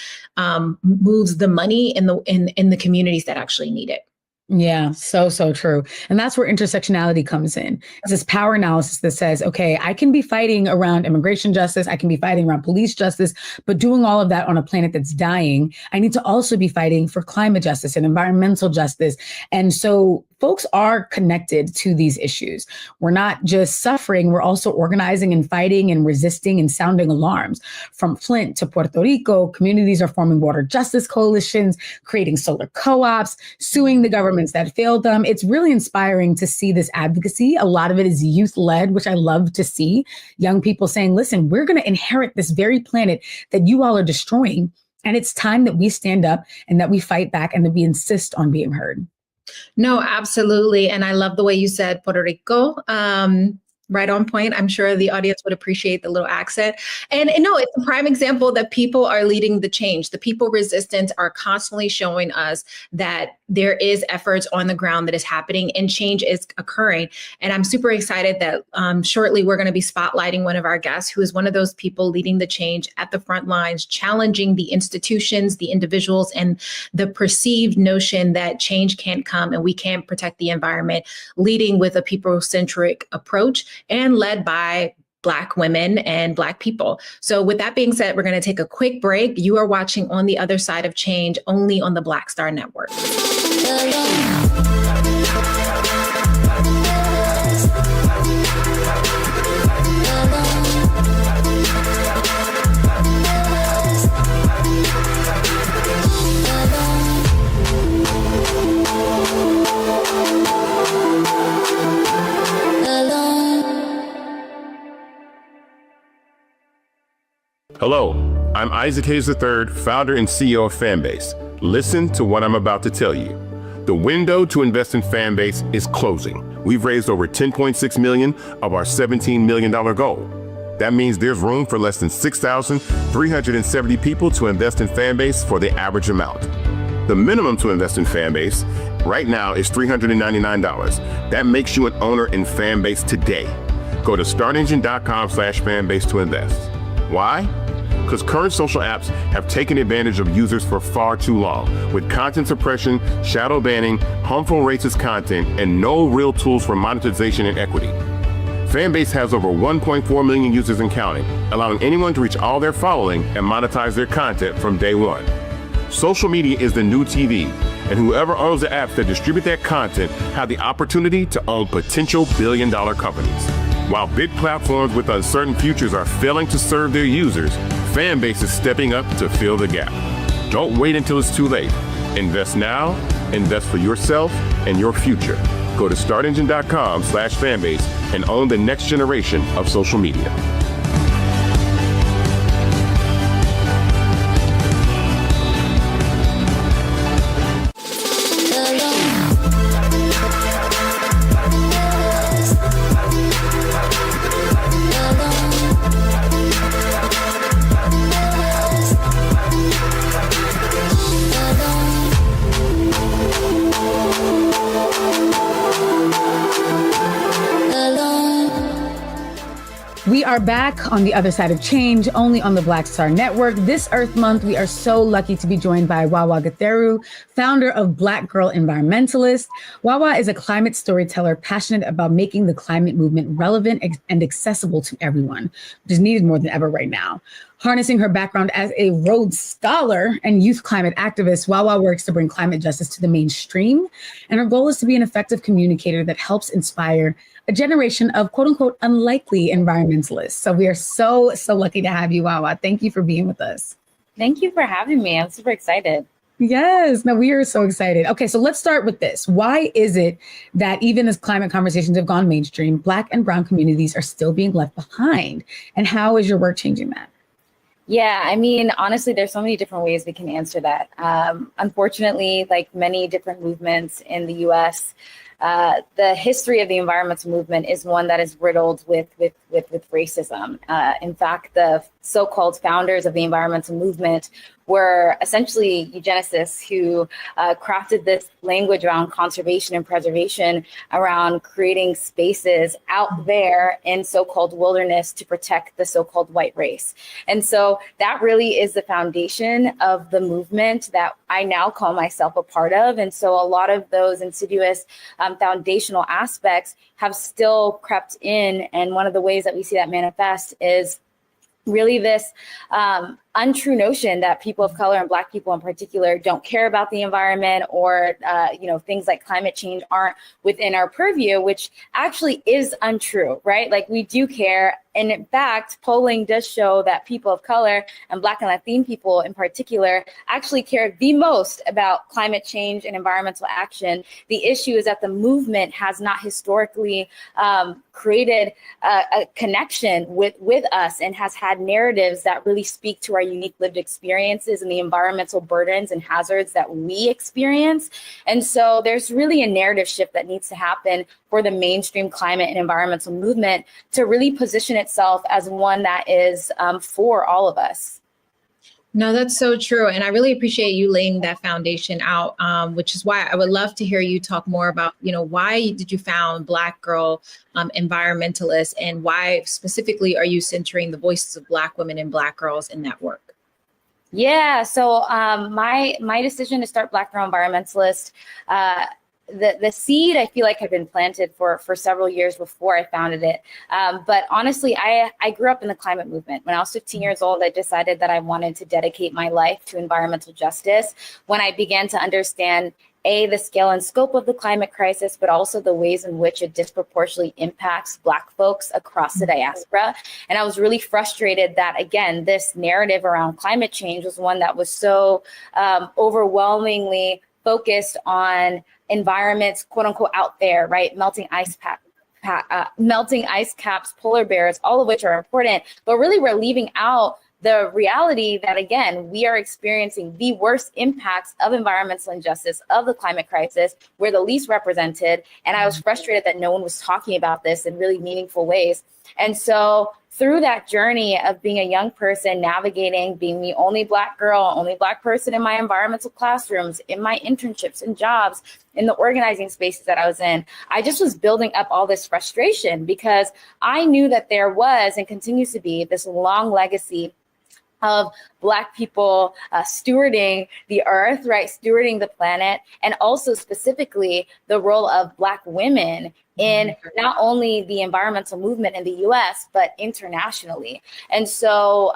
moves the money in the communities that actually need it. Yeah, so true. And that's where intersectionality comes in. It's this power analysis that says, okay, I can be fighting around immigration justice, I can be fighting around police justice, but doing all of that on a planet that's dying, I need to also be fighting for climate justice and environmental justice. And so folks are connected to these issues. We're not just suffering, we're also organizing and fighting and resisting and sounding alarms. From Flint to Puerto Rico, communities are forming water justice coalitions, creating solar co-ops, suing the governments that failed them. It's really inspiring to see this advocacy. A lot of it is youth-led, which I love to see. Young people saying, listen, we're going to inherit this very planet that you all are destroying. And it's time that we stand up and that we fight back and that we insist on being heard. No, absolutely. And I love the way you said Puerto Rico. Right on point. I'm sure the audience would appreciate the little accent. And no, it's a prime example that people are leading the change. The people resistance are constantly showing us that there is efforts on the ground that is happening and change is occurring. And I'm super excited that shortly we're going to be spotlighting one of our guests who is one of those people leading the change at the front lines, challenging the institutions, the individuals, and the perceived notion that change can't come and we can't protect the environment, leading with a people-centric approach and led by Black women and Black people. So with that being said, we're going to take a quick break. You are watching On the Other Side of Change only on the Black Star Network. Hello, I'm Isaac Hayes III, founder and CEO of Fanbase. Listen to what I'm about to tell you. The window to invest in Fanbase is closing. We've raised over $10.6 million of our $17 million goal. That means there's room for less than 6,370 people to invest in Fanbase for the average amount. The minimum to invest in Fanbase right now is $399. That makes you an owner in Fanbase today. Go to startengine.com/fanbase to invest. Why? Because current social apps have taken advantage of users for far too long, with content suppression, shadow banning, harmful racist content, and no real tools for monetization and equity. Fanbase has over 1.4 million users and counting, allowing anyone to reach all their following and monetize their content from day one. Social media is the new TV, and whoever owns the apps that distribute that content have the opportunity to own potential billion-dollar companies. While big platforms with uncertain futures are failing to serve their users, Fanbase is stepping up to fill the gap. Don't wait until it's too late. Invest now, invest for yourself and your future. Go to startengine.com/fanbase and own the next generation of social media. We are back on the other side of change, only on the Black Star Network. This Earth Month, we are so lucky to be joined by Wawa Gatheru, founder of Black Girl Environmentalist. Wawa is a climate storyteller passionate about making the climate movement relevant and accessible to everyone, which is needed more than ever right now. Harnessing her background as a Rhodes Scholar and youth climate activist, Wawa works to bring climate justice to the mainstream. And her goal is to be an effective communicator that helps inspire a generation of quote unquote unlikely environmentalists. So we are so lucky to have you, Wawa. Thank you for being with us. Thank you for having me. I'm super excited. Yes, no, we are so excited. Okay, so let's start with this. Why is it that even as climate conversations have gone mainstream, Black and Brown communities are still being left behind? And how is your work changing that? Yeah, I mean, honestly, there's so many different ways we can answer that. Unfortunately, like many different movements in the US, the history of the environmental movement is one that is riddled with racism. In fact, the so-called founders of the environmental movement were essentially eugenicists who crafted this language around conservation and preservation, around creating spaces out there in so-called wilderness to protect the so-called white race. And so that really is the foundation of the movement that I now call myself a part of. And so a lot of those insidious foundational aspects have still crept in. And one of the ways that we see that manifest is really this untrue notion that people of color and Black people in particular don't care about the environment, or things like climate change aren't within our purview, which actually is untrue, right? Like, we do care. And in fact, polling does show that people of color and Black and Latin people in particular actually care the most about climate change and environmental action. The issue is that the movement has not historically created a connection with us, and has had narratives that really speak to our unique lived experiences and the environmental burdens and hazards that we experience. And so there's really a narrative shift that needs to happen for the mainstream climate and environmental movement to really position itself as one that is for all of us. No, that's so true. And I really appreciate you laying that foundation out, which is why I would love to hear you talk more about, why did you found Black Girl Environmentalist, and why specifically are you centering the voices of Black women and Black girls in that work? Yeah, so my decision to start Black Girl Environmentalist, the seed I feel like had been planted for several years before I founded it. But honestly, I grew up in the climate movement. When I was 15 years old, I decided that I wanted to dedicate my life to environmental justice. When I began to understand the scale and scope of the climate crisis, but also the ways in which it disproportionately impacts Black folks across the diaspora. And I was really frustrated that, again, this narrative around climate change was one that was so overwhelmingly focused on environments, quote unquote, out there, right? Melting ice caps, polar bears, all of which are important. But really, we're leaving out the reality that, again, we are experiencing the worst impacts of environmental injustice, of the climate crisis. We're the least represented. And I was frustrated that no one was talking about this in really meaningful ways. And so through that journey of being a young person, navigating, being the only Black girl, only Black person in my environmental classrooms, in my internships and jobs, in the organizing spaces that I was in, I just was building up all this frustration, because I knew that there was and continues to be this long legacy of Black people stewarding the earth, right? Stewarding the planet, and also specifically the role of Black women in not only the environmental movement in the US, but internationally. And so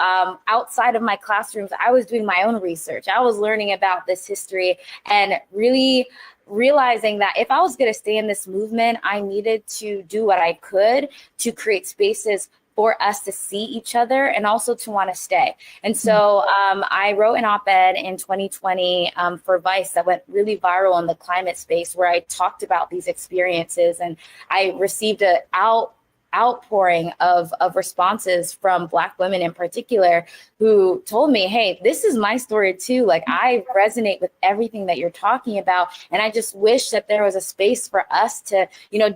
outside of my classrooms, I was doing my own research. I was learning about this history and really realizing that if I was going to stay in this movement, I needed to do what I could to create spaces for us to see each other and also to want to stay. And so I wrote an op-ed in 2020 for Vice that went really viral in the climate space, where I talked about these experiences, and I received an outpouring of responses from Black women in particular, who told me, hey, this is my story too. Like, I resonate with everything that you're talking about. And I just wish that there was a space for us to,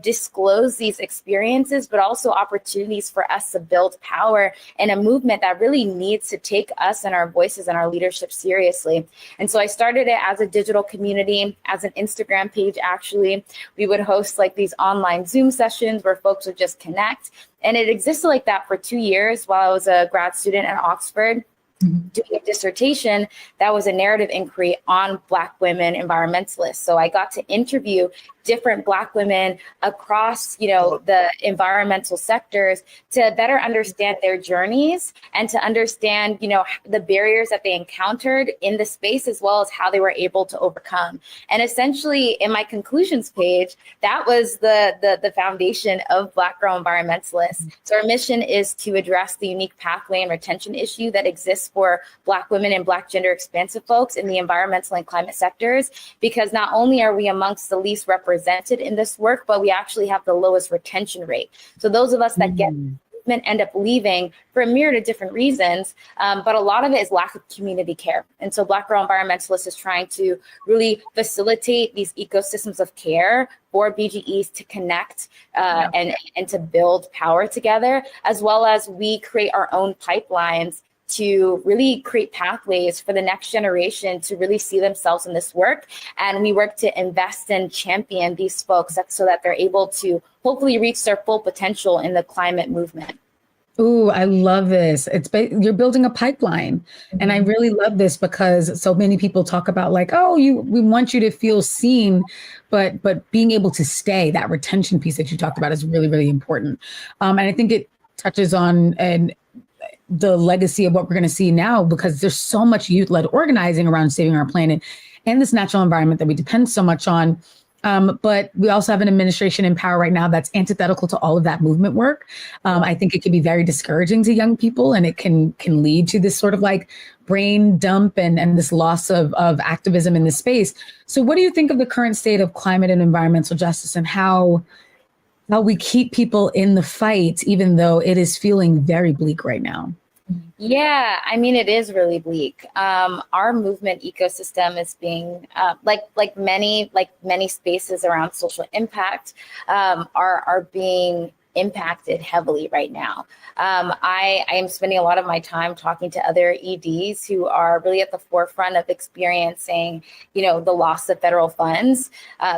disclose these experiences, but also opportunities for us to build power in a movement that really needs to take us and our voices and our leadership seriously. And so I started it as a digital community, as an Instagram page. Actually, we would host like these online Zoom sessions where folks would just connect. And it existed like that for 2 years while I was a grad student at Oxford, doing a dissertation that was a narrative inquiry on Black women environmentalists. So I got to interview different Black women across, the environmental sectors to better understand their journeys and to understand, the barriers that they encountered in the space, as well as how they were able to overcome. And essentially, in my conclusions page, that was the foundation of Black Girl Environmentalists. So our mission is to address the unique pathway and retention issue that exists for Black women and Black gender expansive folks in the environmental and climate sectors, because not only are we amongst the least represented in this work, but we actually have the lowest retention rate. So those of us that get movement end up leaving for a myriad of different reasons, but a lot of it is lack of community care. And so Black Girl Environmentalist is trying to really facilitate these ecosystems of care for BGEs to connect and to build power together, as well as we create our own pipelines to really create pathways for the next generation to really see themselves in this work. And we work to invest and champion these folks so that they're able to hopefully reach their full potential in the climate movement. Ooh, I love this. You're building a pipeline. And I really love this because so many people talk about like, oh, we want you to feel seen, but being able to stay, that retention piece that you talked about is really, really important. And I think it touches on the legacy of what we're going to see now, because there's so much youth-led organizing around saving our planet and this natural environment that we depend so much on. But we also have an administration in power right now that's antithetical to all of that movement work. I think it can be very discouraging to young people, and it can lead to this sort of like brain dump and this loss of activism in this space. So what do you think of the current state of climate and environmental justice, and how we keep people in the fight, even though it is feeling very bleak right now? Yeah, I mean, it is really bleak. Our movement ecosystem is being like many spaces around social impact are being impacted heavily right now. I am spending a lot of my time talking to other EDs who are really at the forefront of experiencing, the loss of federal funds.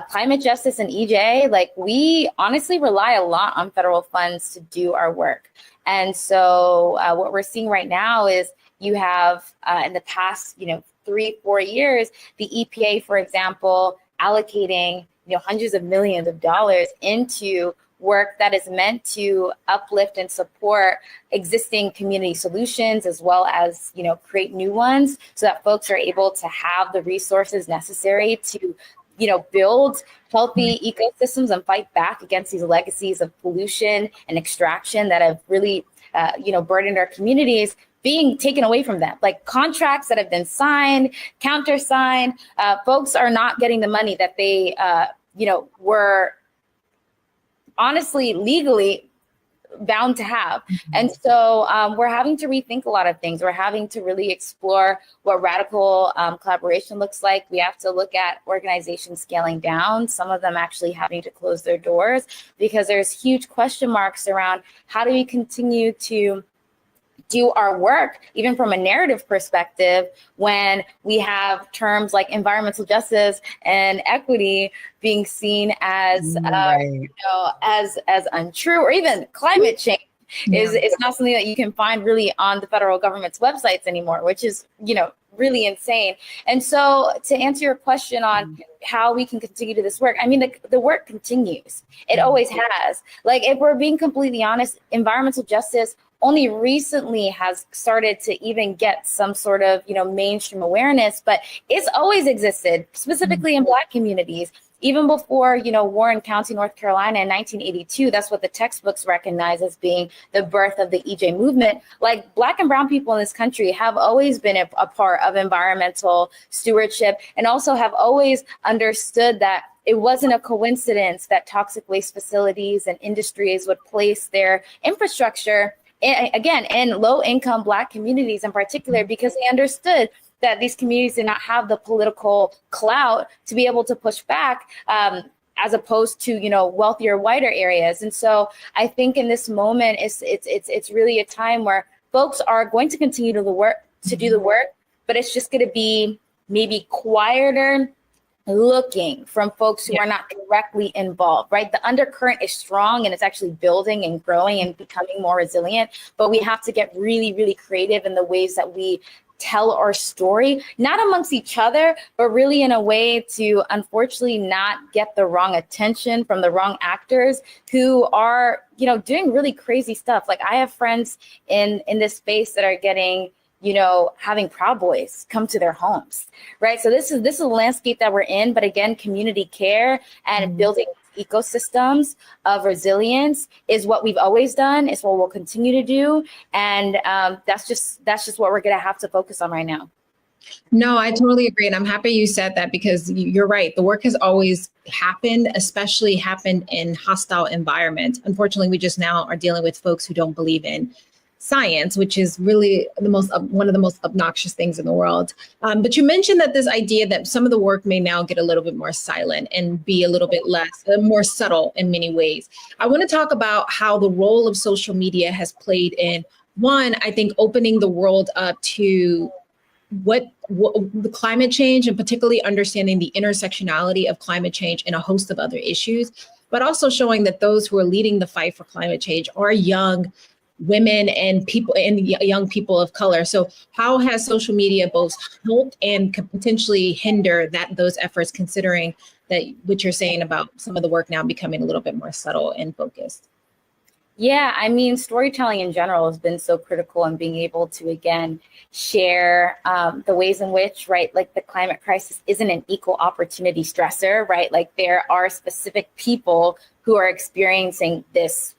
Climate justice and EJ, like, we honestly rely a lot on federal funds to do our work. And so what we're seeing right now is you have in the past, 3-4 years, the EPA, for example, allocating, hundreds of millions of dollars into work that is meant to uplift and support existing community solutions, as well as, create new ones, so that folks are able to have the resources necessary to build healthy ecosystems and fight back against these legacies of pollution and extraction that have really, burdened our communities, being taken away from them. Like contracts that have been signed, countersigned, folks are not getting the money that they, were honestly legally bound to have. And so we're having to rethink a lot of things. We're having to really explore what radical collaboration looks like. We have to look at organizations scaling down, some of them actually having to close their doors, because there's huge question marks around how do we continue to do our work, even from a narrative perspective, when we have terms like environmental justice and equity being seen as, as untrue, or even climate change is not something that you can find really on the federal government's websites anymore, which is, really insane. And so to answer your question on how we can continue to this work, I mean, the work continues. It always has. Like, if we're being completely honest, environmental justice only recently has started to even get some sort of, mainstream awareness, but it's always existed, specifically in Black communities. Even before, Warren County, North Carolina in 1982, that's what the textbooks recognize as being the birth of the EJ movement. Like Black and brown people in this country have always been a part of environmental stewardship, and also have always understood that it wasn't a coincidence that toxic waste facilities and industries would place their infrastructure, again, in low-income Black communities in particular, because they understood that these communities did not have the political clout to be able to push back, as opposed to, wealthier, whiter areas. And so I think in this moment, it's really a time where folks are going to continue to do the work, but it's just going to be maybe quieter looking from folks who are not directly involved, right? The undercurrent is strong and it's actually building and growing and becoming more resilient, but we have to get really, really creative in the ways that we tell our story, not amongst each other, but really in a way to unfortunately not get the wrong attention from the wrong actors who are, doing really crazy stuff. Like I have friends in this space that are getting, having Proud Boys come to their homes, right? So this is a landscape that we're in, but again, community care and building ecosystems of resilience is what we've always done. It's what we'll continue to do, and that's just what we're going to have to focus on right now. No, I totally agree. And I'm happy you said that, because you're right. The work has always happened, especially happened in hostile environments. Unfortunately, we just now are dealing with folks who don't believe in science, which is really one of the most obnoxious things in the world. But you mentioned that this idea that some of the work may now get a little bit more silent and be a little bit more subtle in many ways. I want to talk about how the role of social media has played in, one, I think, opening the world up to what the climate change, and particularly understanding the intersectionality of climate change and a host of other issues, but also showing that those who are leading the fight for climate change are young women and people and young people of color. So how has social media both helped and could potentially hinder those efforts, considering that what you're saying about some of the work now becoming a little bit more subtle and focused? Yeah, I mean, storytelling in general has been so critical in being able to, again, share the ways in which, right, like the climate crisis isn't an equal opportunity stressor, right? Like there are specific people who are experiencing this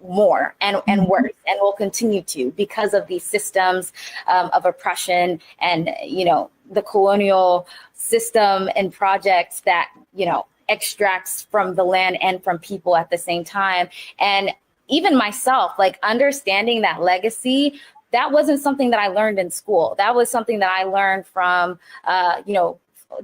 more and worse, and will continue to, because of these systems of oppression and, the colonial system and projects that, extracts from the land and from people at the same time. And even myself, like understanding that legacy, that wasn't something that I learned in school. That was something that I learned from,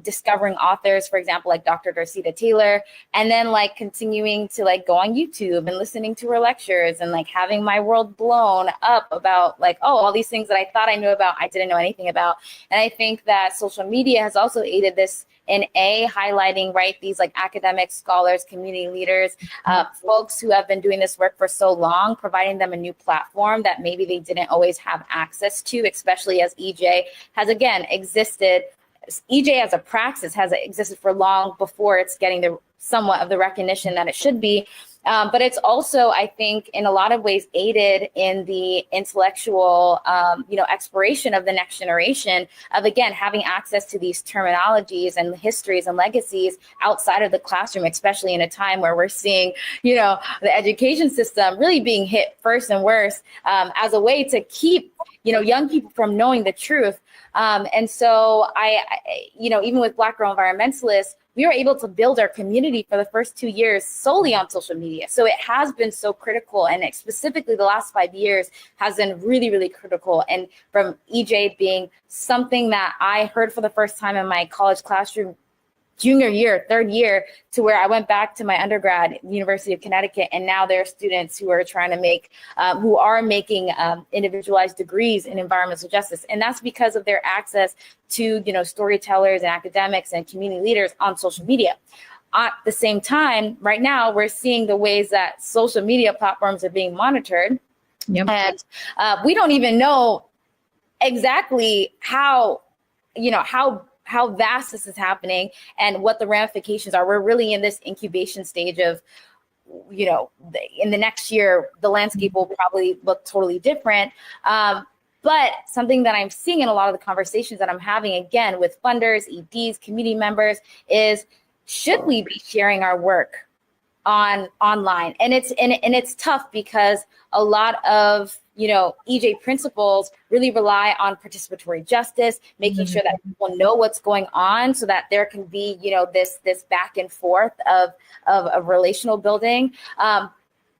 discovering authors, for example, like Dr. Dorceta Taylor, and then like continuing to like go on YouTube and listening to her lectures and like having my world blown up about like, oh, all these things that I thought I knew about, I didn't know anything about. And I think that social media has also aided this in highlighting, right, these like academics, scholars, community leaders, folks who have been doing this work for so long, providing them a new platform that maybe they didn't always have access to, especially as EJ has, again, existed. EJ as a praxis has existed for long before it's getting the somewhat of the recognition that it should be. But it's also, I think, in a lot of ways aided in the intellectual, exploration of the next generation of, again, having access to these terminologies and histories and legacies outside of the classroom, especially in a time where we're seeing, the education system really being hit first and worse, as a way to keep, young people from knowing the truth. And so I, even with Black Girl Environmentalists, we were able to build our community for the first 2 years solely on social media. So it has been so critical, and specifically the last 5 years has been really, really critical. And from EJ being something that I heard for the first time in my college classroom, junior year, third year, to where I went back to my undergrad, University of Connecticut, and now there are students who are trying to make, who are making individualized degrees in environmental justice. And that's because of their access to, storytellers and academics and community leaders on social media. At the same time, right now, we're seeing the ways that social media platforms are being monitored. Yep. And we don't even know exactly how vast this is happening and what the ramifications are. We're really in this incubation stage of in the next year, the landscape will probably look totally different. But something that I'm seeing in a lot of the conversations that I'm having, again, with funders, EDs, community members, is should we be sharing our work online? And it's tough because a lot of EJ principles really rely on participatory justice, making sure that people know what's going on, so that there can be this back and forth of relational building. But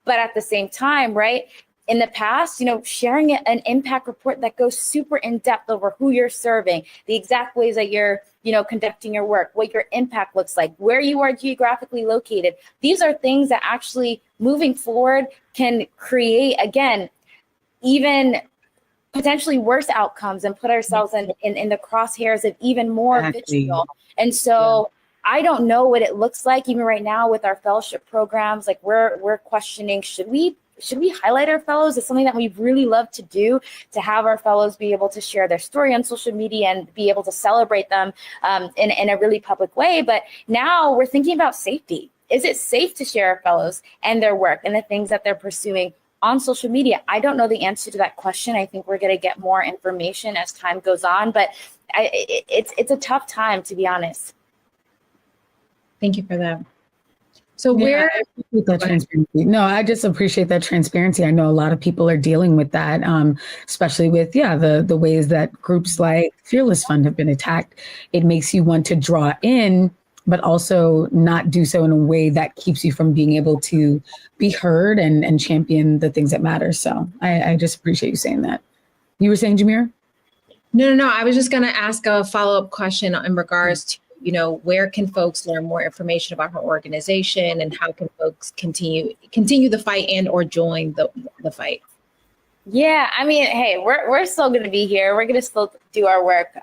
at the same time, right, in the past, sharing an impact report that goes super in depth over who you're serving, the exact ways that you're conducting your work, what your impact looks like, where you are geographically located. These are things that actually moving forward can create, again, even potentially worse outcomes and put ourselves in the crosshairs of even more vitriol. And so I don't know what it looks like even right now with our fellowship programs. Like we're questioning, should we highlight our fellows? It's something that we really love to do, to have our fellows be able to share their story on social media and be able to celebrate them in a really public way. But now we're thinking about safety. Is it safe to share our fellows and their work and the things that they're pursuing on social media? I don't know the answer to that question. I think we're going to get more information as time goes on, but it's a tough time, to be honest. Thank you for that. So I appreciate that transparency. No, I just appreciate that transparency. I know a lot of people are dealing with that, especially with the ways that groups like Fearless Fund have been attacked. It makes you want to draw in, but also not do so in a way that keeps you from being able to be heard and champion the things that matter. So I just appreciate you saying that. You were saying, Jameer? No. I was just going to ask a follow-up question in regards to, where can folks learn more information about her organization, and how can folks continue the fight and or join the fight? Yeah, I mean, hey, we're still going to be here. We're going to still do our work.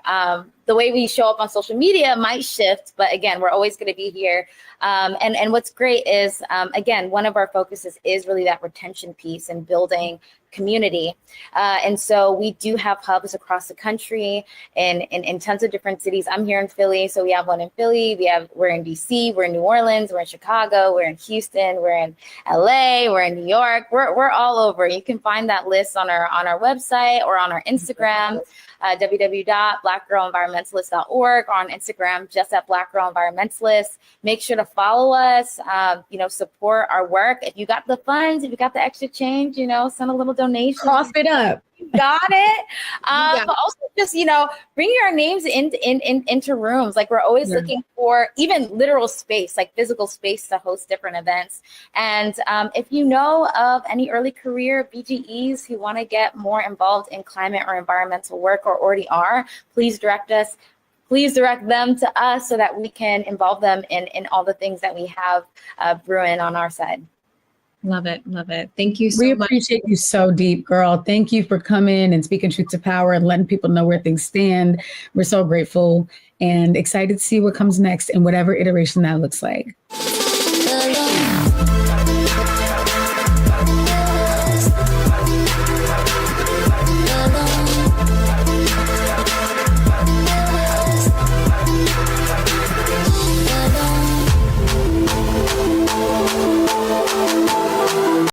The way we show up on social media might shift, but again, we're always going to be here. And what's great is, again, one of our focuses is really that retention piece and building community. And so we do have hubs across the country in tons of different cities. I'm here in Philly, so we have one in Philly. We're in DC, we're in New Orleans, we're in Chicago, we're in Houston, we're in LA, we're in New York. We're all over. You can find that list on our website or on our Instagram. www.blackgirlenvironmentalist.org, or on Instagram, just at Black Girl Environmentalist. Make sure to follow us, support our work. If you got the funds, if you got the extra change, send a little donation. Cough it up. Got it. But also just, bring your names into rooms. Like we're always looking for even literal space, like physical space to host different events. And if you know of any early career BGEs who want to get more involved in climate or environmental work or already are, please direct them to us so that we can involve them in all the things that we have brewing on our side. Love it. Thank you so much. We appreciate you so deep, girl. Thank you for coming and speaking truth to power and letting people know where things stand. We're so grateful and excited to see what comes next in whatever iteration that looks like.